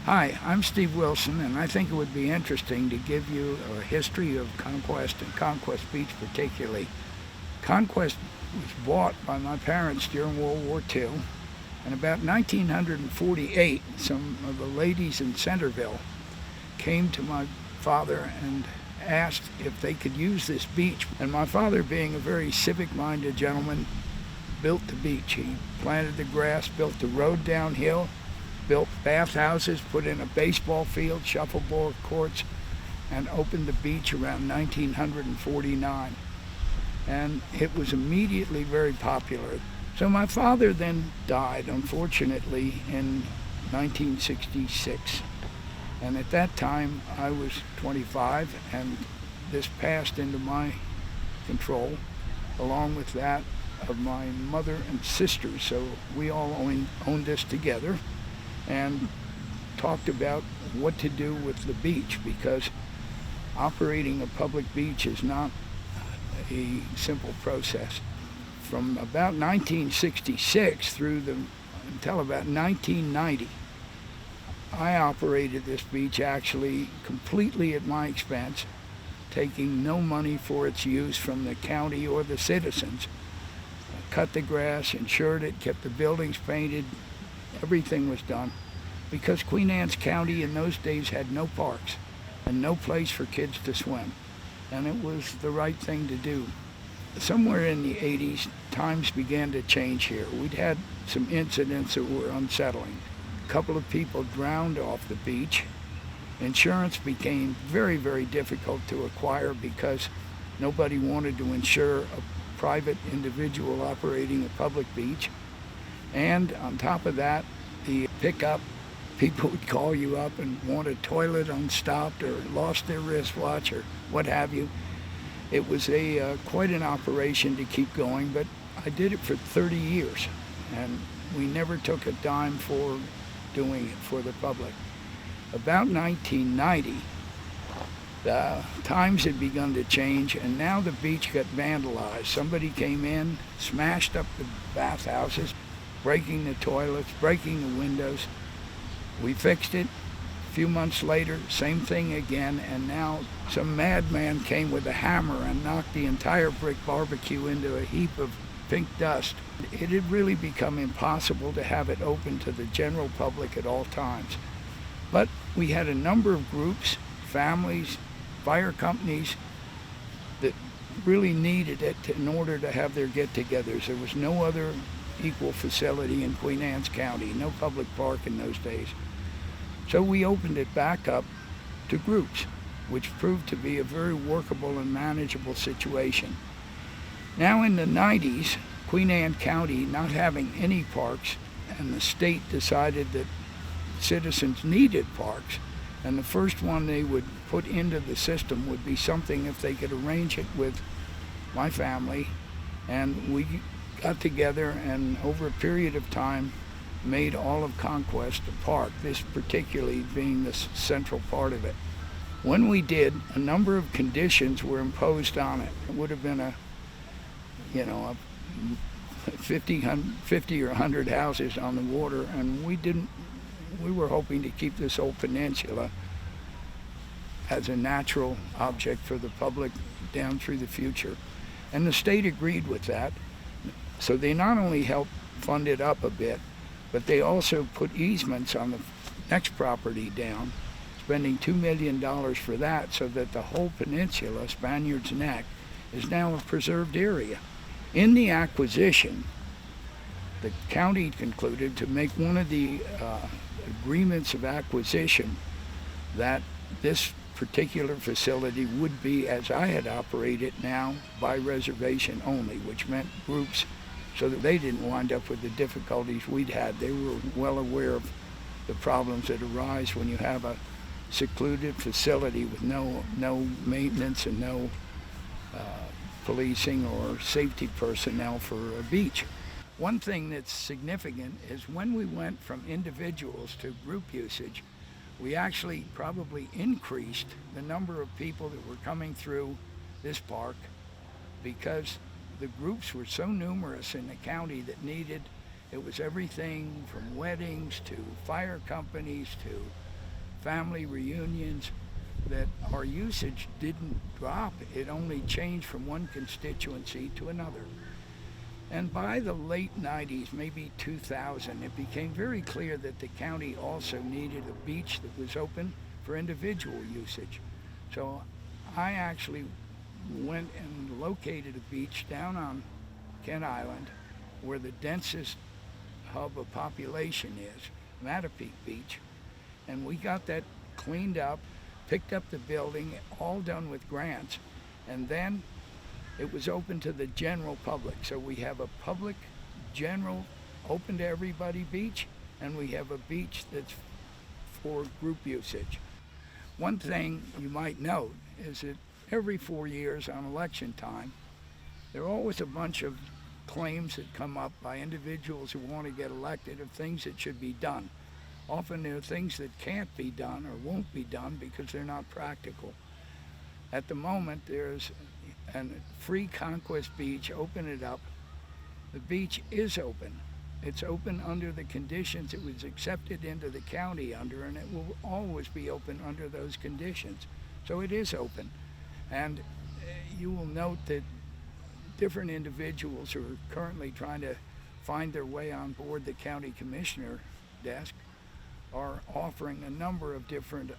Hi, I'm Steve Wilson, and I think it would be interesting to give you a history of Conquest and Conquest Beach particularly. Conquest was bought by my parents during World War II, and about 1948, some of the ladies in Centerville came to my father and asked if they could use this beach. And my father, being a very civic-minded gentleman, built the beach. He planted the grass, built the road downhill, built bathhouses, put in a baseball field, shuffleboard courts, and opened the beach around 1949. And it was immediately very popular. So my father then died, unfortunately, in 1966. And at that time, I was 25, and this passed into my control, along with that of my mother and sisters. So we all owned this together and talked about what to do with the beach, because operating a public beach is not a simple process. From about 1966 until about 1990, I operated this beach actually completely at my expense, taking no money for its use from the county or the citizens. I cut the grass, insured it, kept the buildings painted, everything was done, because Queen Anne's County in those days had no parks and no place for kids to swim, and it was the right thing to do. Somewhere in the 80s, times began to change here. We'd had some incidents that were unsettling. A couple of people drowned off the beach. Insurance became very, very difficult to acquire because nobody wanted to insure a private individual operating a public beach. And on top of that, the pickup, people would call you up and want a toilet unstopped or lost their wristwatch or what have you. It was quite an operation to keep going, but I did it for 30 years, and we never took a dime for doing it for the public. About 1990, the times had begun to change, and now the beach got vandalized. Somebody came in, smashed up the bathhouses, breaking the toilets, breaking the windows. We fixed it. A few months later, same thing again, and now some madman came with a hammer and knocked the entire brick barbecue into a heap of pink dust. It had really become impossible to have it open to the general public at all times. But we had a number of groups, families, fire companies that really needed it in order to have their get-togethers. There was no other equal facility in Queen Anne's County, no public park in those days. So we opened it back up to groups, which proved to be a very workable and manageable situation. Now in the 90s, Queen Anne County not having any parks, and the state decided that citizens needed parks, and the first one they would put into the system would be something if they could arrange it with my family, and we got together and over a period of time made all of Conquest a park, this particularly being the central part of it. When we did, a number of conditions were imposed on it. It would have been a 50 or 100 houses on the water, and we were hoping to keep this whole peninsula as a natural object for the public down through the future. And the state agreed with that. So they not only helped fund it up a bit, but they also put easements on the next property down, spending $2 million for that, so that the whole peninsula, Spaniard's Neck, is now a preserved area. In the acquisition, the county concluded to make one of the agreements of acquisition that this particular facility would be, as I had operated now, by reservation only, which meant groups, so that they didn't wind up with the difficulties we'd had. They were well aware of the problems that arise when you have a secluded facility with no maintenance and no policing or safety personnel for a beach. One thing that's significant is when we went from individuals to group usage, we actually probably increased the number of people that were coming through this park, because the groups were so numerous in the county that needed, it was everything from weddings to fire companies to family reunions, that our usage didn't drop. It only changed from one constituency to another. And by the late 90s, maybe 2000, it became very clear that the county also needed a beach that was open for individual usage. So I actually went and located a beach down on Kent Island where the densest hub of population is, Mattapique Beach. And we got that cleaned up, picked up the building, all done with grants. And then it was open to the general public. So we have a public, general, open to everybody beach, and we have a beach that's for group usage. One thing you might note is that every 4 years on election time, there are always a bunch of claims that come up by individuals who want to get elected of things that should be done. Often there are things that can't be done or won't be done because they're not practical. At the moment, there's a free Conquest Beach, open it up. The beach is open. It's open under the conditions it was accepted into the county under, and it will always be open under those conditions. So it is open. And you will note that different individuals who are currently trying to find their way on board the county commissioner desk are offering a number of different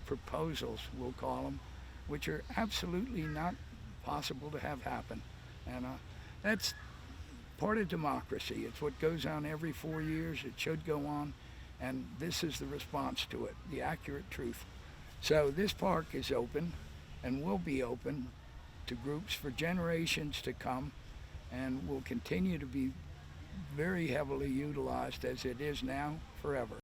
proposals, we'll call them, which are absolutely not possible to have happen. And that's part of democracy. It's what goes on every 4 years. It should go on. And this is the response to it, the accurate truth. So this park is open and will be open to groups for generations to come, and will continue to be very heavily utilized as it is now forever.